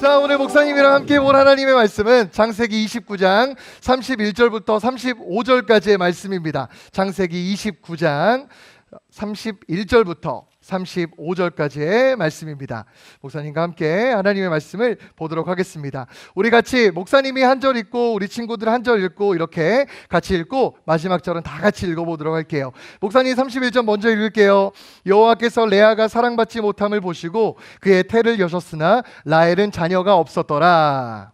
자, 오늘 목사님이랑 함께 볼 하나님의 말씀은 창세기 29장 31절부터 35절까지의 말씀입니다. 창세기 29장 31절부터 35절까지의 말씀입니다. 목사님과 함께 하나님의 말씀을 보도록 하겠습니다. 우리 같이 목사님이 한 절 읽고 우리 친구들 한 절 읽고 이렇게 같이 읽고 마지막 절은 다 같이 읽어보도록 할게요. 목사님 31절 먼저 읽을게요. 여호와께서 레아가 사랑받지 못함을 보시고 그의 태를 여셨으나 라헬은 자녀가 없었더라.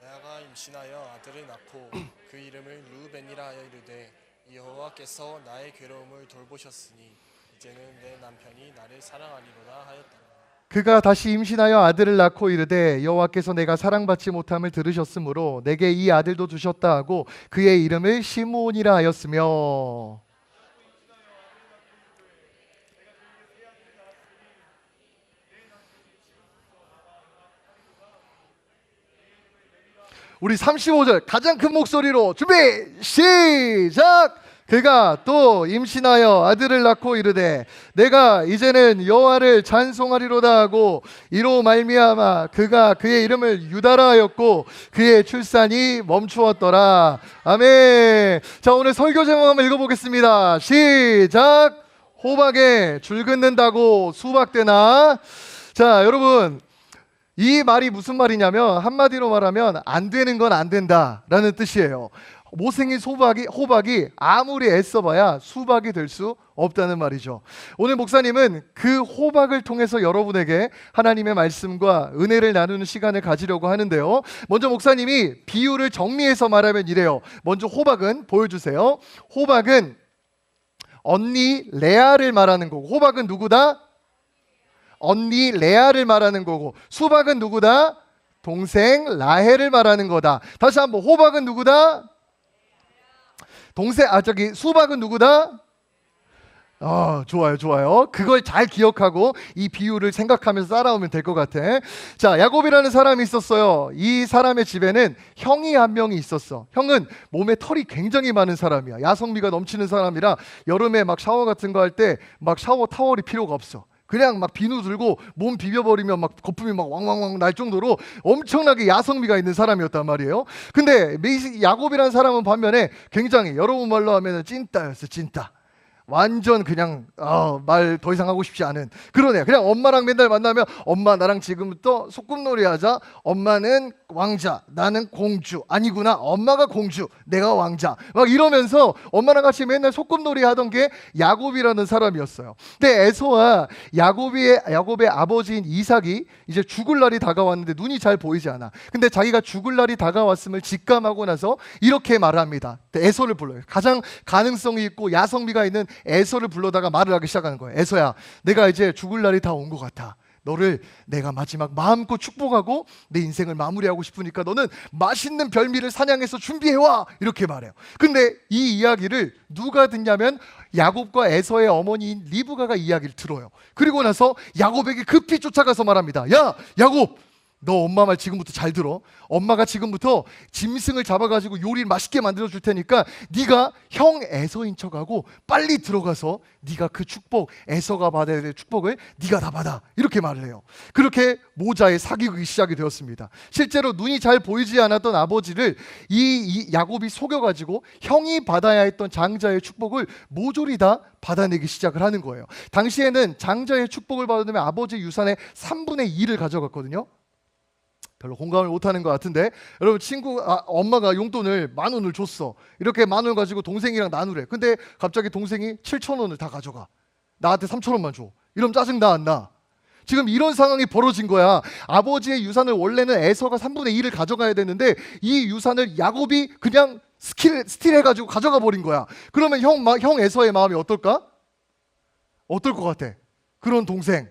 레아가 임신하여 아들을 낳고 그 이름을 르우벤이라 하여 이르되 여호와께서 나의 괴로움을 돌보셨으니 이제는 내 남편이 나를 사랑하리로다 하였더라. 그가 다시 임신하여 아들을 낳고 이르되 여호와께서 내가 사랑받지 못함을 들으셨으므로 내게 이 아들도 주셨다 하고 그의 이름을 시므온이라 하였으며. 우리 35절 가장 큰 목소리로 준비 시작. 그가 또 임신하여 아들을 낳고 이르되 내가 이제는 여호와를 찬송하리로다 하고 이로 말미암아 그가 그의 이름을 유다라 하였고 그의 출산이 멈추었더라. 아멘. 자, 오늘 설교 제목 한번 읽어보겠습니다. 시작. 호박에 줄 긋는다고 수박되나? 자, 여러분, 이 말이 무슨 말이냐면 한마디로 말하면 안 되는 건 안 된다라는 뜻이에요. 못생긴 호박이 아무리 애써봐야 수박이 될 수 없다는 말이죠. 오늘 목사님은 그 호박을 통해서 여러분에게 하나님의 말씀과 은혜를 나누는 시간을 가지려고 하는데요. 먼저 목사님이 비유를 정리해서 말하면 이래요. 먼저 호박은 보여주세요. 호박은 언니 레아를 말하는 거고, 호박은 누구다? 언니 레아를 말하는 거고, 수박은 누구다? 동생 라헬을 말하는 거다. 다시 한번, 호박은 누구다? 수박은 누구다? 좋아요. 그걸 잘 기억하고 이 비유를 생각하면서 따라오면 될 것 같아. 자, 야곱이라는 사람이 있었어요. 이 사람의 집에는 형이 한 명이 있었어. 형은 몸에 털이 굉장히 많은 사람이야. 야성미가 넘치는 사람이라 여름에 막 샤워 같은 거 할 때 막 샤워 타월이 필요가 없어. 그냥 막 비누 들고 몸 비벼버리면 막 거품이 막 왕왕왕 날 정도로 엄청나게 야성미가 있는 사람이었단 말이에요. 근데 야곱이라는 사람은 반면에 굉장히, 여러분 말로 하면 찐따였어. 찐따. 완전 그냥 말 더 이상 하고 싶지 않은 그런 애. 그냥 엄마랑 맨날 만나면 엄마 나랑 지금부터 소꿉놀이 하자. 엄마는 왕자, 나는 공주. 아니구나, 엄마가 공주, 내가 왕자. 막 이러면서 엄마랑 같이 맨날 소꿉놀이 하던 게 야곱이라는 사람이었어요. 근데 에서와 야곱의 아버지인 이삭이 이제 죽을 날이 다가왔는데 눈이 잘 보이지 않아. 근데 자기가 죽을 날이 다가왔음을 직감하고 나서 이렇게 말합니다. 에서를 불러요. 가장 가능성이 있고 야성미가 있는 에서를 불러다가 말을 하기 시작하는 거예요. 에서야, 내가 이제 죽을 날이 다 온 것 같아. 너를 내가 마지막 마음껏 축복하고 내 인생을 마무리하고 싶으니까 너는 맛있는 별미를 사냥해서 준비해와. 이렇게 말해요. 근데 이 이야기를 누가 듣냐면 야곱과 에서의 어머니인 리브가가 이야기를 들어요. 그리고 나서 야곱에게 급히 쫓아가서 말합니다. 야, 야곱, 너 엄마 말 지금부터 잘 들어. 엄마가 지금부터 짐승을 잡아가지고 요리를 맛있게 만들어 줄 테니까 네가 형 에서인 척하고 빨리 들어가서 네가 그 축복, 에서가 받아야 될 축복을 네가 다 받아. 이렇게 말을 해요. 그렇게 모자에 사귀기 시작이 되었습니다. 실제로 눈이 잘 보이지 않았던 아버지를 이 야곱이 속여가지고 형이 받아야 했던 장자의 축복을 모조리 다 받아내기 시작을 하는 거예요. 당시에는 장자의 축복을 받으면 아버지 유산의 3분의 2를 가져갔거든요. 별로 공감을 못하는 것 같은데, 여러분, 엄마가 용돈을 10,000원을 줬어. 이렇게 10,000원 가지고 동생이랑 나누래. 근데 갑자기 동생이 7,000원을 다 가져가. 나한테 3,000원만 줘. 이러면 짜증나 안 나? 지금 이런 상황이 벌어진 거야. 아버지의 유산을 원래는 에서가 3분의 2를 가져가야 되는데 이 유산을 야곱이 그냥 스틸해가지고 가져가 버린 거야. 그러면 형 에서의 마음이 어떨까? 어떨 것 같아? 그런 동생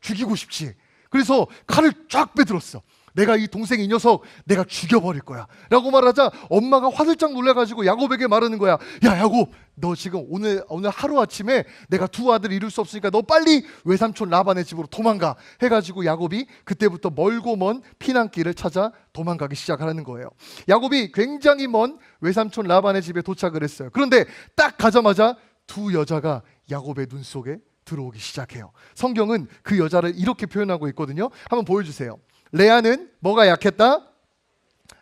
죽이고 싶지. 그래서 칼을 쫙 빼들었어. 내가 이 동생 이 녀석 내가 죽여버릴 거야 라고 말하자 엄마가 화들짝 놀라가지고 야곱에게 말하는 거야. 야, 야곱, 너 지금 오늘 하루아침에 내가 두 아들 이룰 수 없으니까 너 빨리 외삼촌 라반의 집으로 도망가 해가지고 야곱이 그때부터 멀고 먼 피난길을 찾아 도망가기 시작하는 거예요. 야곱이 굉장히 먼 외삼촌 라반의 집에 도착을 했어요. 그런데 딱 가자마자 두 여자가 야곱의 눈 속에 들어오기 시작해요. 성경은 그 여자를 이렇게 표현하고 있거든요. 한번 보여주세요. 레아는 뭐가 약했다?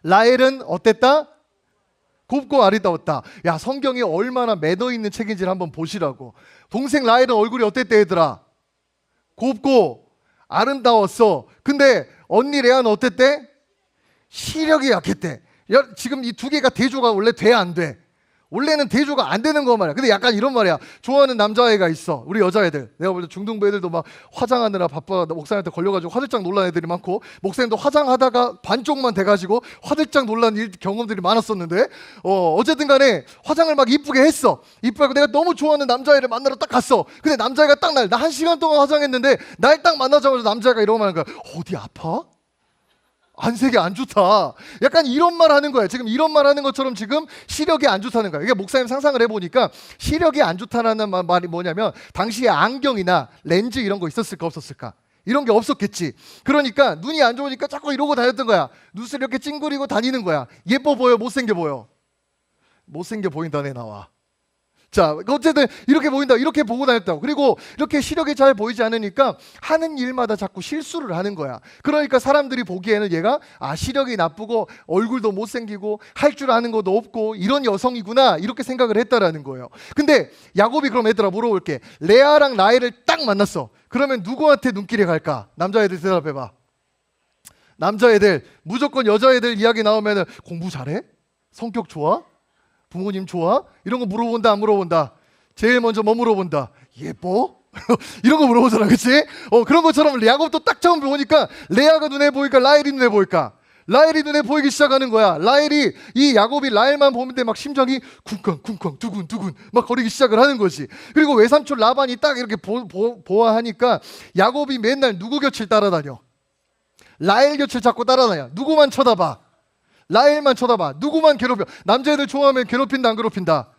라헬은 어땠다? 곱고 아리따웠다. 야, 성경이 얼마나 매너 있는 책인지를 한번 보시라고. 동생 라헬은 얼굴이 어땠대 얘들아? 곱고 아름다웠어. 근데 언니 레아는 어땠대? 시력이 약했대. 지금 이 두 개가 대조가 원래 돼 안 돼? 원래는 대조가 안 되는 거 말이야. 근데 약간 이런 말이야. 좋아하는 남자애가 있어. 우리 여자애들. 내가 볼 때 중등부 애들도 막 화장하느라 바빠 목사님한테 걸려가지고 화들짝 놀란 애들이 많고, 목사님도 화장하다가 반쪽만 돼가지고 화들짝 놀란 경험들이 많았었는데, 어쨌든 간에 화장을 막 이쁘게 했어. 이쁘게 내가 너무 좋아하는 남자애를 만나러 딱 갔어. 근데 남자애가 딱 나 1시간 동안 화장했는데 날 딱 만나자마자 남자애가 이러고 말하는 거야. 어디 아파? 안색이 안 좋다. 약간 이런 말 하는 거야. 지금 이런 말 하는 것처럼 지금 시력이 안 좋다는 거야. 이게 목사님 상상을 해보니까 시력이 안 좋다는 말이 뭐냐면 당시에 안경이나 렌즈 이런 거 있었을까 없었을까? 이런 게 없었겠지. 그러니까 눈이 안 좋으니까 자꾸 이러고 다녔던 거야. 눈을 이렇게 찡그리고 다니는 거야. 예뻐 보여? 못생겨 보여? 못생겨 보인다네 나와. 자, 어쨌든 이렇게 보인다. 이렇게 보고 다녔다고. 그리고 이렇게 시력이 잘 보이지 않으니까 하는 일마다 자꾸 실수를 하는 거야. 그러니까 사람들이 보기에는 얘가 시력이 나쁘고 얼굴도 못생기고 할 줄 아는 것도 없고 이런 여성이구나 이렇게 생각을 했다라는 거예요. 근데 야곱이 그럼 얘들아 물어볼게. 레아랑 라헬을 딱 만났어. 그러면 누구한테 눈길이 갈까? 남자애들 대답해봐. 남자애들 무조건 여자애들 이야기 나오면 공부 잘해? 성격 좋아? 부모님 좋아? 이런 거 물어본다 안 물어본다? 제일 먼저 뭐 물어본다? 예뻐? 이런 거 물어보잖아, 그치? 그런 것처럼 야곱도 딱 처음 보니까 레아가 눈에 보일까? 라헬이 눈에 보일까? 라헬이 눈에 보이기 시작하는 거야. 라헬이 이 야곱이 라헬만 보는데 막 심장이 쿵쾅쿵쾅 두근두근 막 거리기 시작을 하는 거지. 그리고 외삼촌 라반이 딱 이렇게 보아하니까 야곱이 맨날 누구 곁을 따라다녀? 라헬 곁을 자꾸 따라다녀. 누구만 쳐다봐? 라헬만 쳐다봐. 누구만 괴롭혀? 남자애들 좋아하면 괴롭힌다 안 괴롭힌다?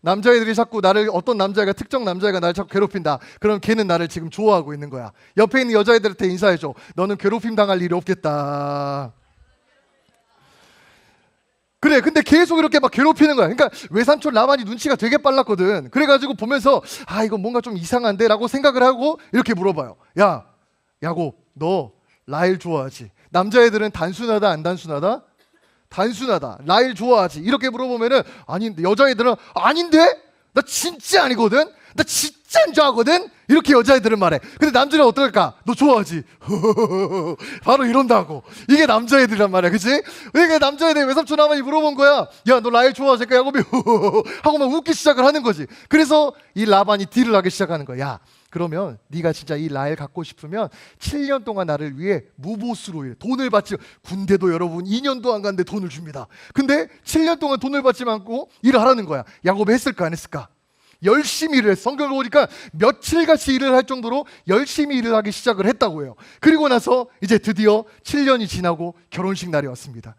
남자애들이 자꾸 나를, 어떤 남자애가, 특정 남자애가 나를 자꾸 괴롭힌다. 그럼 걔는 나를 지금 좋아하고 있는 거야. 옆에 있는 여자애들한테 인사해줘. 너는 괴롭힘 당할 일이 없겠다. 그래, 근데 계속 이렇게 막 괴롭히는 거야. 그러니까 외삼촌 라반이 눈치가 되게 빨랐거든. 그래가지고 보면서 이거 뭔가 좀 이상한데? 라고 생각을 하고 이렇게 물어봐요. 야, 야곱, 너 라헬 좋아하지? 남자애들은 단순하다 안 단순하다? 단순하다. 라헬 좋아하지? 이렇게 물어보면은 아닌데, 여자애들은 아닌데? 나 진짜 아니거든? 나 진짜 안 좋아하거든? 이렇게 여자애들은 말해. 근데 남자는 어떨까? 너 좋아하지? 바로 이런다고. 이게 남자애들이란 말이야, 그치? 이게 남자애들 외삼촌 아버지 물어본 거야. 야, 너 라헬 좋아하지? 야곱이 하고 막 웃기 시작을 하는 거지. 그래서 이 라반이 딜을 하기 시작하는 거야. 야, 그러면 네가 진짜 이 라헬 갖고 싶으면 7년 동안 나를 위해 무보수로 일해. 돈을 받지. 군대도 여러분 2년도 안 갔는데 돈을 줍니다. 근데 7년 동안 돈을 받지 않고 일을 하라는 거야. 야곱이 했을까 안 했을까? 열심히 일을 했어. 성경을 보니까 며칠같이 일을 할 정도로 열심히 일을 하기 시작을 했다고 해요. 그리고 나서 이제 드디어 7년이 지나고 결혼식 날이 왔습니다.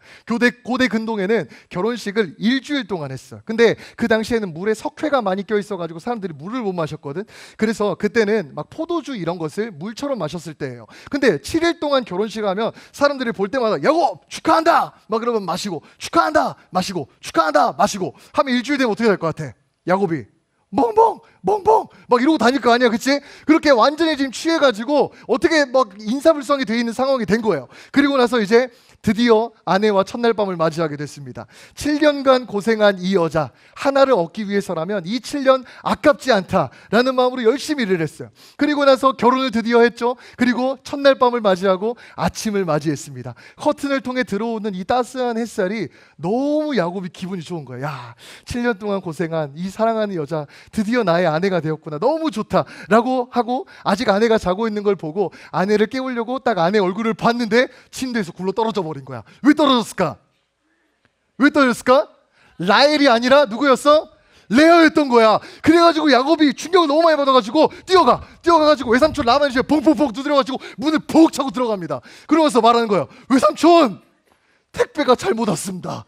고대 근동에는 결혼식을 일주일 동안 했어. 근데 그 당시에는 물에 석회가 많이 껴있어가지고 사람들이 물을 못 마셨거든. 그래서 그때는 막 포도주 이런 것을 물처럼 마셨을 때예요. 근데 7일 동안 결혼식 하면 사람들이 볼 때마다 야곱 축하한다 막 그러면 마시고, 축하한다 마시고, 축하한다 마시고 하면 일주일 되면 어떻게 될 것 같아? 야곱이 멍멍 막 이러고 다닐 거 아니야, 그치? 그렇게 완전히 지금 취해가지고 어떻게 막 인사불성이 돼 있는 상황이 된 거예요. 그리고 나서 이제 드디어 아내와 첫날 밤을 맞이하게 됐습니다. 7년간 고생한 이 여자 하나를 얻기 위해서라면 이 7년 아깝지 않다라는 마음으로 열심히 일을 했어요. 그리고 나서 결혼을 드디어 했죠. 그리고 첫날 밤을 맞이하고 아침을 맞이했습니다. 커튼을 통해 들어오는 이 따스한 햇살이 너무 야곱이 기분이 좋은 거예요. 야, 7년 동안 고생한 이 사랑하는 여자 드디어 나의 아내가 되었구나. 너무 좋다라고 하고 아직 아내가 자고 있는 걸 보고 아내를 깨우려고 딱 아내 얼굴을 봤는데 침대에서 굴러 떨어져 버린 거야. 왜 떨어졌을까? 라헬이 아니라 누구였어? 레아였던 거야. 그래가지고 야곱이 충격을 너무 많이 받아가지고 뛰어가가지고 외삼촌 라반이 집에 퐁퐁퐁 두드려가지고 문을 푹 차고 들어갑니다. 그러면서 말하는 거예요. 외삼촌, 택배가 잘못 왔습니다.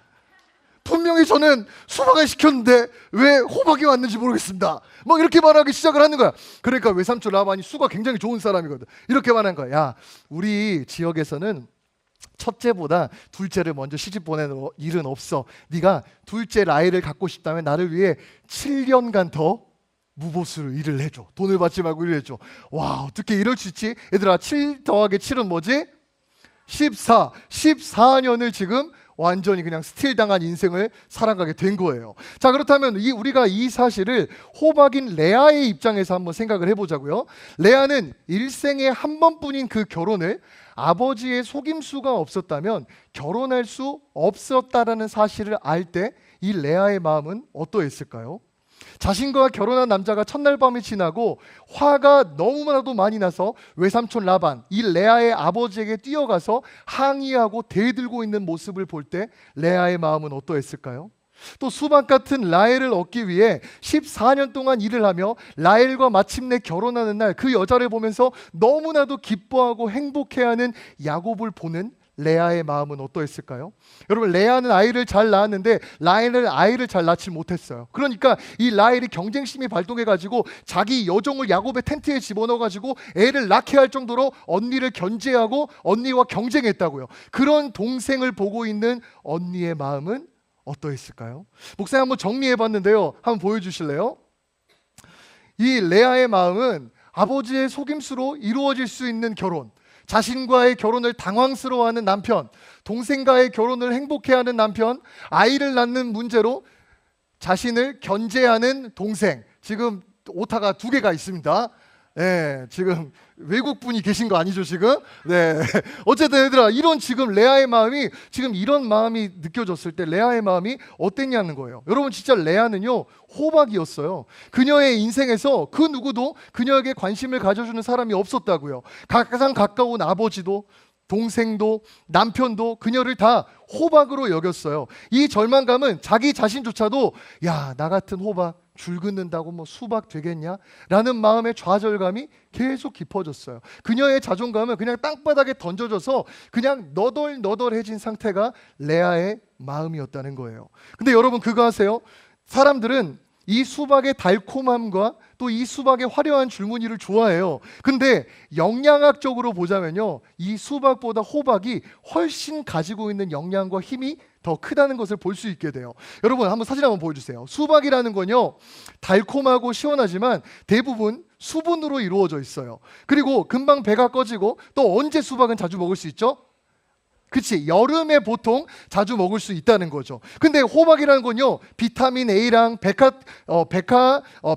분명히 저는 수박을 시켰는데 왜 호박이 왔는지 모르겠습니다. 막 이렇게 말하기 시작을 하는 거야. 그러니까 외삼촌 라반이 수가 굉장히 좋은 사람이거든. 이렇게 말하는 거야. 야, 우리 지역에서는 첫째보다 둘째를 먼저 시집 보내는 일은 없어. 네가 둘째 라헬을 갖고 싶다면 나를 위해 7년간 더 무보수로 일을 해줘. 돈을 받지 말고 일을 해줘. 와, 어떻게 이럴 수 있지? 얘들아, 7 더하기 7은 뭐지? 14년을 지금 완전히 그냥 스틸당한 인생을 살아가게 된 거예요. 자, 그렇다면 우리가 이 사실을 호박인 레아의 입장에서 한번 생각을 해보자고요. 레아는 일생에 한 번뿐인 그 결혼을 아버지의 속임수가 없었다면 결혼할 수 없었다라는 사실을 알 때 이 레아의 마음은 어떠했을까요? 자신과 결혼한 남자가 첫날 밤이 지나고 화가 너무나도 많이 나서 외삼촌 라반, 이 레아의 아버지에게 뛰어가서 항의하고 대들고 있는 모습을 볼 때 레아의 마음은 어떠했을까요? 또 수박 같은 라헬을 얻기 위해 14년 동안 일을 하며 라헬과 마침내 결혼하는 날 그 여자를 보면서 너무나도 기뻐하고 행복해하는 야곱을 보는 레아의 마음은 어떠했을까요? 여러분, 레아는 아이를 잘 낳았는데 라헬은 아이를 잘 낳지 못했어요. 그러니까 이 라헬이 경쟁심이 발동해가지고 자기 여종을 야곱의 텐트에 집어넣어가지고 애를 낳게 할 정도로 언니를 견제하고 언니와 경쟁했다고요. 그런 동생을 보고 있는 언니의 마음은 어떠했을까요? 목사님 한번 정리해봤는데요. 한번 보여주실래요? 이 레아의 마음은 아버지의 속임수로 이루어질 수 있는 결혼, 자신과의 결혼을 당황스러워하는 남편, 동생과의 결혼을 행복해하는 남편, 아이를 낳는 문제로 자신을 견제하는 동생. 지금 오타가 2개가 있습니다. 네, 지금 외국 분이 계신 거 아니죠 지금? 네. 어쨌든 얘들아, 이런 지금 레아의 마음이, 지금 이런 마음이 느껴졌을 때 레아의 마음이 어땠냐는 거예요. 여러분, 진짜 레아는요 호박이었어요. 그녀의 인생에서 그 누구도 그녀에게 관심을 가져주는 사람이 없었다고요. 가장 가까운 아버지도 동생도 남편도 그녀를 다 호박으로 여겼어요. 이 절망감은 자기 자신조차도 야, 나 같은 호박 줄 긋는다고 뭐 수박 되겠냐? 라는 마음의 좌절감이 계속 깊어졌어요. 그녀의 자존감은 그냥 땅바닥에 던져져서 그냥 너덜너덜해진 상태가 레아의 마음이었다는 거예요. 근데 여러분, 그거 아세요? 사람들은 이 수박의 달콤함과 또 이 수박의 화려한 줄무늬를 좋아해요. 근데 영양학적으로 보자면요, 이 수박보다 호박이 훨씬 가지고 있는 영양과 힘이 더 크다는 것을 볼 수 있게 돼요. 여러분, 한번 사진 한번 보여주세요. 수박이라는 건요 달콤하고 시원하지만 대부분 수분으로 이루어져 있어요. 그리고 금방 배가 꺼지고, 또 언제 수박은 자주 먹을 수 있죠? 그치, 여름에 보통 자주 먹을 수 있다는 거죠. 근데 호박이라는 건요 비타민 A랑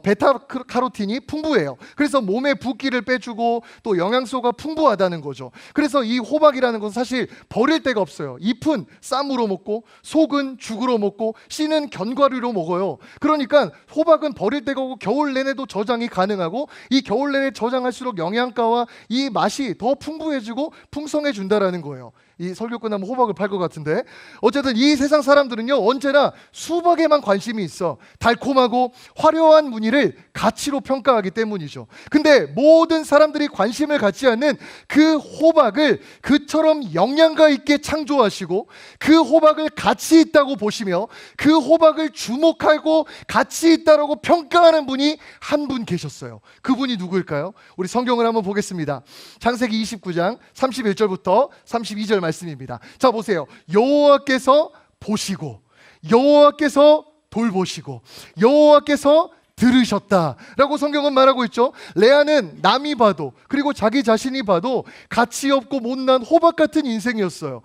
베타카로틴이 풍부해요. 그래서 몸에 붓기를 빼주고 또 영양소가 풍부하다는 거죠. 그래서 이 호박이라는 건 사실 버릴 데가 없어요. 잎은 쌈으로 먹고, 속은 죽으로 먹고, 씨는 견과류로 먹어요. 그러니까 호박은 버릴 데가 없고 겨울 내내도 저장이 가능하고, 이 겨울 내내 저장할수록 영양가와 이 맛이 더 풍부해지고 풍성해진다라는 거예요. 이 설교 끝나면 호박을 팔 것 같은데, 어쨌든 이 세상 사람들은요 언제나 수박에만 관심이 있어. 달콤하고 화려한 무늬를 가치로 평가하기 때문이죠. 근데 모든 사람들이 관심을 갖지 않는 그 호박을 그처럼 영양가 있게 창조하시고, 그 호박을 가치 있다고 보시며 그 호박을 주목하고 가치 있다고 평가하는 분이 한 분 계셨어요. 그분이 누구일까요? 우리 성경을 한번 보겠습니다. 창세기 29장 31절부터 32절 말씀입니다. 자, 보세요. 여호와께서 보시고 여호와께서 돌보시고 여호와께서 들으셨다라고 성경은 말하고 있죠. 레아는 남이 봐도, 그리고 자기 자신이 봐도 가치 없고 못난 호박 같은 인생이었어요.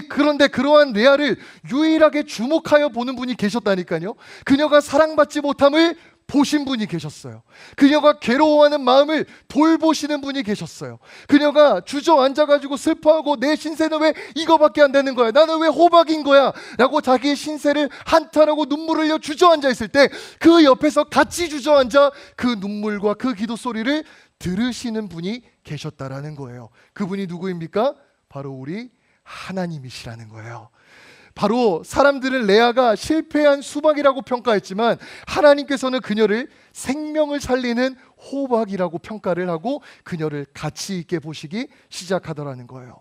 그런데 그러한 레아를 유일하게 주목하여 보는 분이 계셨다니까요. 그녀가 사랑받지 못함을 보신 분이 계셨어요. 그녀가 괴로워하는 마음을 돌보시는 분이 계셨어요. 그녀가 주저앉아가지고 슬퍼하고 내 신세는 왜 이거밖에 안 되는 거야? 나는 왜 호박인 거야? 라고 자기의 신세를 한탄하고 눈물을 흘려 주저앉아 있을 때 그 옆에서 같이 주저앉아 그 눈물과 그 기도 소리를 들으시는 분이 계셨다라는 거예요. 그분이 누구입니까? 바로 우리 하나님이시라는 거예요. 바로 사람들은 레아가 실패한 수박이라고 평가했지만 하나님께서는 그녀를 생명을 살리는 호박이라고 평가를 하고 그녀를 가치 있게 보시기 시작하더라는 거예요.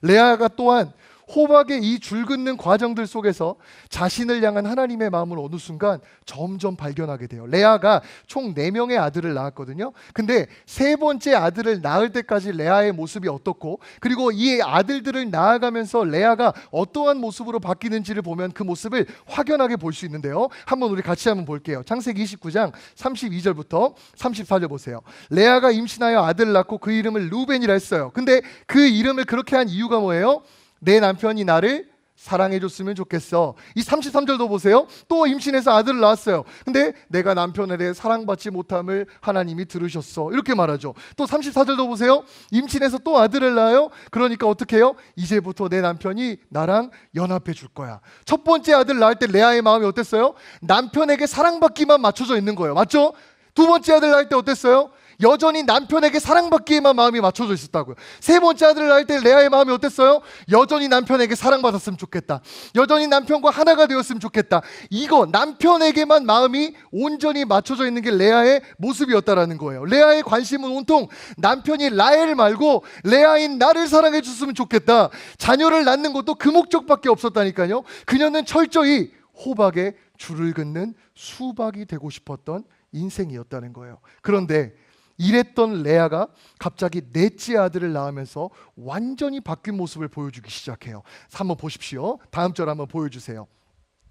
레아가 또한 호박의 이 줄 긋는 과정들 속에서 자신을 향한 하나님의 마음을 어느 순간 점점 발견하게 돼요. 레아가 총 4명의 아들을 낳았거든요. 근데 세 번째 아들을 낳을 때까지 레아의 모습이 어떻고, 그리고 이 아들들을 낳아가면서 레아가 어떠한 모습으로 바뀌는지를 보면 그 모습을 확연하게 볼 수 있는데요. 한번 우리 같이 한번 볼게요. 창세기 29장 32절부터 34절 보세요. 레아가 임신하여 아들을 낳고 그 이름을 루벤이라 했어요. 근데 그 이름을 그렇게 한 이유가 뭐예요? 내 남편이 나를 사랑해줬으면 좋겠어. 이 33절도 보세요. 또 임신해서 아들을 낳았어요. 근데 내가 남편에 대해 사랑받지 못함을 하나님이 들으셨어. 이렇게 말하죠. 또 34절도 보세요. 임신해서 또 아들을 낳아요. 그러니까 어떻게 해요? 이제부터 내 남편이 나랑 연합해 줄 거야. 첫 번째 아들 낳을 때 레아의 마음이 어땠어요? 남편에게 사랑받기만 맞춰져 있는 거예요. 맞죠? 두 번째 아들 낳을 때 어땠어요? 여전히 남편에게 사랑받기에만 마음이 맞춰져 있었다고요. 세 번째 아들을 낳을 때 레아의 마음이 어땠어요? 여전히 남편에게 사랑받았으면 좋겠다. 여전히 남편과 하나가 되었으면 좋겠다. 이거 남편에게만 마음이 온전히 맞춰져 있는 게 레아의 모습이었다라는 거예요. 레아의 관심은 온통 남편이 라헬 말고 레아인 나를 사랑해 줬으면 좋겠다. 자녀를 낳는 것도 그 목적밖에 없었다니까요. 그녀는 철저히 호박에 줄을 긋는 수박이 되고 싶었던 인생이었다는 거예요. 그런데 이랬던 레아가 갑자기 넷째 아들을 낳으면서 완전히 바뀐 모습을 보여주기 시작해요. 한번 보십시오. 다음 절 한번 보여주세요.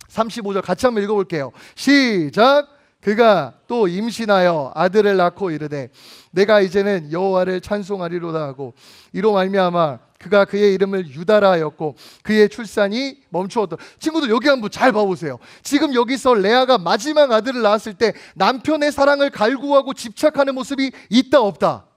35절 같이 한번 읽어볼게요. 시작. 그가 또 임신하여 아들을 낳고 이르되 내가 이제는 여호와를 찬송하리로다 하고 이로 말미암아 그가 그의 이름을 유다라 하였고 그의 출산이 멈추었다. 친구들 여기 한번 잘 봐보세요. 지금 여기서 레아가 마지막 아들을 낳았을 때 남편의 사랑을 갈구하고 집착하는 모습이 있다 없다?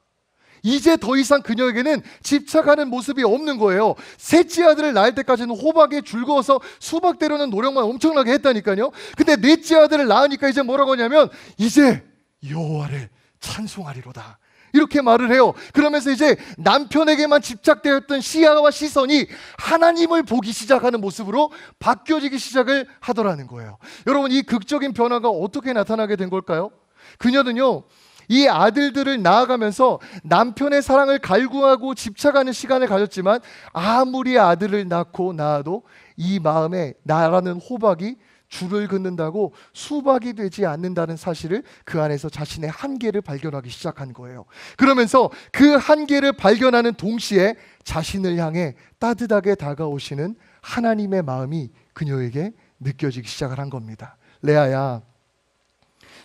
이제 더 이상 그녀에게는 집착하는 모습이 없는 거예요. 셋째 아들을 낳을 때까지는 호박에 즐거워서 수박대로는 노력만 엄청나게 했다니까요. 근데 넷째 아들을 낳으니까 이제 뭐라고 하냐면 이제 여호와를 찬송하리로다. 이렇게 말을 해요. 그러면서 이제 남편에게만 집착되었던 시야와 시선이 하나님을 보기 시작하는 모습으로 바뀌어지기 시작을 하더라는 거예요. 여러분, 이 극적인 변화가 어떻게 나타나게 된 걸까요? 그녀는요, 이 아들들을 낳아가면서 남편의 사랑을 갈구하고 집착하는 시간을 가졌지만 아무리 아들을 낳아도 이 마음에 나라는 호박이 줄을 긋는다고 수박이 되지 않는다는 사실을 그 안에서 자신의 한계를 발견하기 시작한 거예요. 그러면서 그 한계를 발견하는 동시에 자신을 향해 따뜻하게 다가오시는 하나님의 마음이 그녀에게 느껴지기 시작을 한 겁니다. 레아야,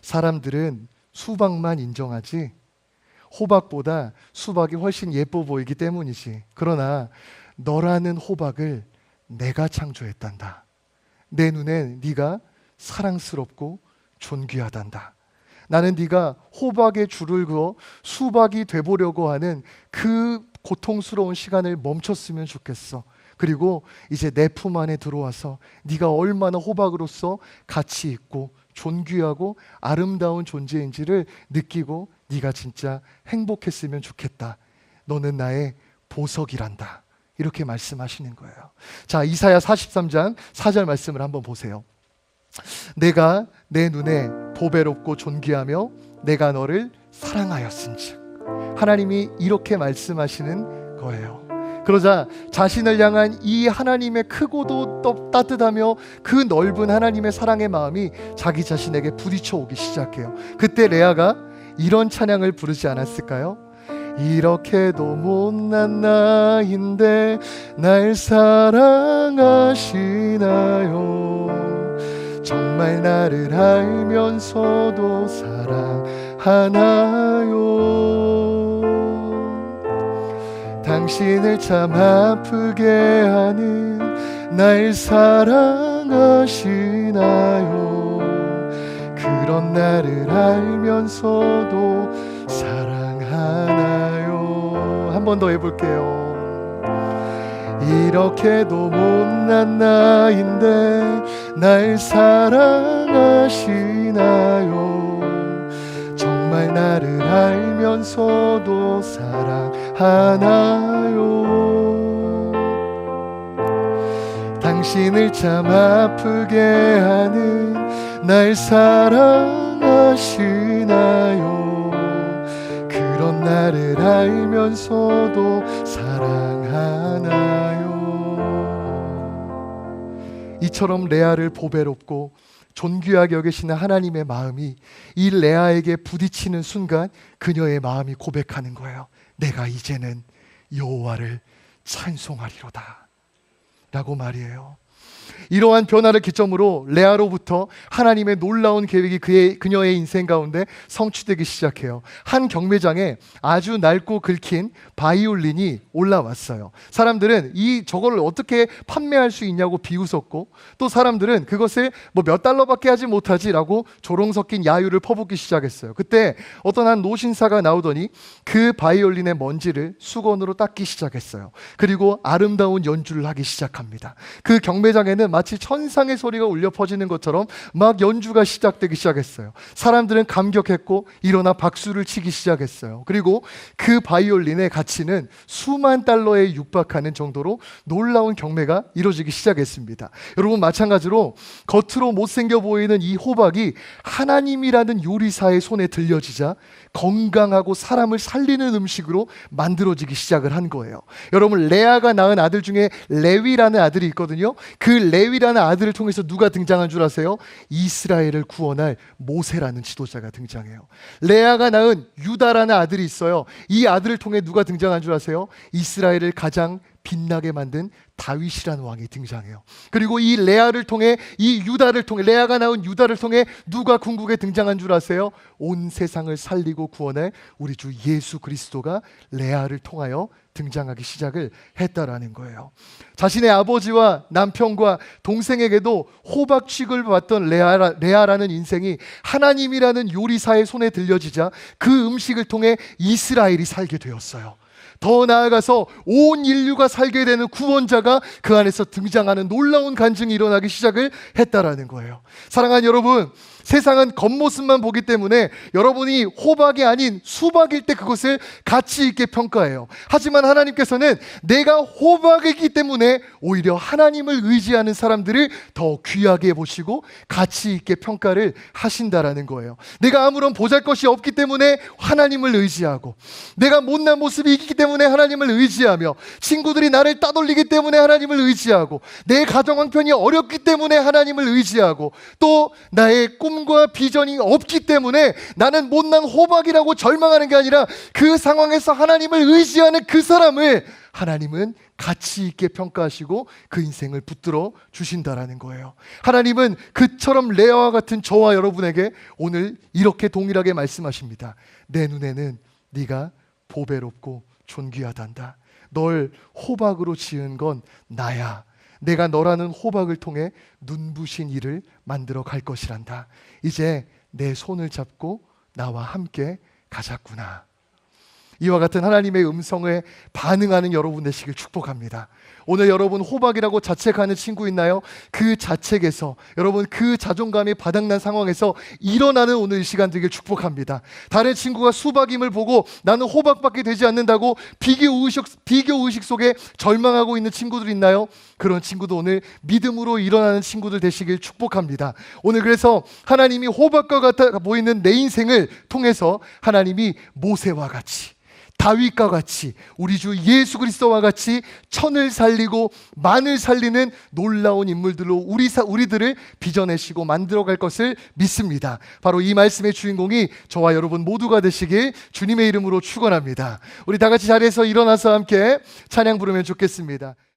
사람들은 수박만 인정하지 호박보다 수박이 훨씬 예뻐 보이기 때문이지. 그러나 너라는 호박을 내가 창조했단다. 내 눈에 네가 사랑스럽고 존귀하단다. 나는 네가 호박에 줄을 그어 수박이 돼보려고 하는 그 고통스러운 시간을 멈췄으면 좋겠어. 그리고 이제 내 품 안에 들어와서 네가 얼마나 호박으로서 가치 있고 존귀하고 아름다운 존재인지를 느끼고 네가 진짜 행복했으면 좋겠다. 너는 나의 보석이란다. 이렇게 말씀하시는 거예요. 자, 이사야 43장 4절 말씀을 한번 보세요. 내가 내 눈에 보배롭고 존귀하며 내가 너를 사랑하였은즉. 하나님이 이렇게 말씀하시는 거예요. 그러자 자신을 향한 이 하나님의 크고도 따뜻하며 그 넓은 하나님의 사랑의 마음이 자기 자신에게 부딪혀 오기 시작해요. 그때 레아가 이런 찬양을 부르지 않았을까요? 이렇게도 못난 나인데 날 사랑하시나요? 정말 나를 알면서도 사랑하나요? 당신을 참 아프게 하는 날 사랑하시나요? 그런 나를 알면서도 사랑하나요? 한 번 더 해볼게요. 이렇게도 못난 나인데 날 사랑하시나요? 정말 나를 알면서도 사랑하나요? 당신을 참 아프게 하는 날 사랑하시나요? 그런 나를 알면서도 사랑하나요? 이처럼 레아를 보배롭고 존귀하게 여기시는 하나님의 마음이 이 레아에게 부딪히는 순간 그녀의 마음이 고백하는 거예요. 내가 이제는 여호와를 찬송하리로다 라고 말이에요. 이러한 변화를 기점으로 레아로부터 하나님의 놀라운 계획이 그녀의 인생 가운데 성취되기 시작해요. 한 경매장에 아주 낡고 긁힌 바이올린이 올라왔어요. 사람들은 저걸 어떻게 판매할 수 있냐고 비웃었고, 또 사람들은 그것을 뭐 몇 달러밖에 하지 못하지라고 조롱 섞인 야유를 퍼붓기 시작했어요. 그때 어떤 한 노신사가 나오더니 그 바이올린의 먼지를 수건으로 닦기 시작했어요. 그리고 아름다운 연주를 하기 시작합니다. 그 경매장에는 마치 천상의 소리가 울려 퍼지는 것처럼 막 연주가 시작되기 시작했어요. 사람들은 감격했고 일어나 박수를 치기 시작했어요. 그리고 그 바이올린의 가치는 수만 달러에 육박하는 정도로 놀라운 경매가 이루어지기 시작했습니다. 여러분, 마찬가지로 겉으로 못생겨 보이는 이 호박이 하나님이라는 요리사의 손에 들려지자 건강하고 사람을 살리는 음식으로 만들어지기 시작을 한 거예요. 여러분, 레아가 낳은 아들 중에 레위라는 아들이 있거든요. 그 레위라는 아들을 통해서 누가 등장한 줄 아세요? 이스라엘을 구원할 모세라는 지도자가 등장해요. 레아가 낳은 유다라는 아들이 있어요. 이 아들을 통해 누가 등장한 줄 아세요? 이스라엘을 가장 빛나게 만든 다윗이라는 왕이 등장해요. 그리고 이 레아를 통해, 이 유다를 통해, 레아가 낳은 유다를 통해 누가 궁극에 등장한 줄 아세요? 온 세상을 살리고 구원할 우리 주 예수 그리스도가 레아를 통하여 등장하기 시작을 했다라는 거예요. 자신의 아버지와 남편과 동생에게도 호박 취급을 받던 레아라는 인생이 하나님이라는 요리사의 손에 들려지자 그 음식을 통해 이스라엘이 살게 되었어요. 더 나아가서 온 인류가 살게 되는 구원자가 그 안에서 등장하는 놀라운 간증이 일어나기 시작을 했다라는 거예요. 사랑하는 여러분, 세상은 겉모습만 보기 때문에 여러분이 호박이 아닌 수박일 때 그것을 가치 있게 평가해요. 하지만 하나님께서는 내가 호박이기 때문에 오히려 하나님을 의지하는 사람들을 더 귀하게 보시고 가치 있게 평가를 하신다라는 거예요. 내가 아무런 보잘것이 없기 때문에 하나님을 의지하고, 내가 못난 모습이 있기 때문에 하나님을 의지하며, 친구들이 나를 따돌리기 때문에 하나님을 의지하고, 내 가정 형편이 어렵기 때문에 하나님을 의지하고, 또 나의 꿈과 비전이 없기 때문에 나는 못난 호박이라고 절망하는 게 아니라 그 상황에서 하나님을 의지하는 그 사람을 하나님은 가치 있게 평가하시고 그 인생을 붙들어 주신다라는 거예요. 하나님은 그처럼 레아와 같은 저와 여러분에게 오늘 이렇게 동일하게 말씀하십니다. 내 눈에는 네가 보배롭고 존귀하단다. 널 호박으로 지은 건 나야. 내가 너라는 호박을 통해 눈부신 일을 만들어 갈 것이란다. 이제 내 손을 잡고 나와 함께 가자꾸나. 이와 같은 하나님의 음성에 반응하는 여러분 되시길 축복합니다. 오늘 여러분 호박이라고 자책하는 친구 있나요? 그 자책에서, 여러분 그 자존감이 바닥난 상황에서 일어나는 오늘 이 시간 되길 축복합니다. 다른 친구가 수박임을 보고 나는 호박밖에 되지 않는다고 비교의식 속에 절망하고 있는 친구들 있나요? 그런 친구도 오늘 믿음으로 일어나는 친구들 되시길 축복합니다. 오늘 그래서 하나님이 호박과 같아 보이는 내 인생을 통해서 하나님이 모세와 같이, 다윗과 같이, 우리 주 예수 그리스도와 같이 천을 살리고 만을 살리는 놀라운 인물들로 우리들을 빚어내시고 만들어갈 것을 믿습니다. 바로 이 말씀의 주인공이 저와 여러분 모두가 되시길 주님의 이름으로 축원합니다. 우리 다 같이 자리에서 일어나서 함께 찬양 부르면 좋겠습니다.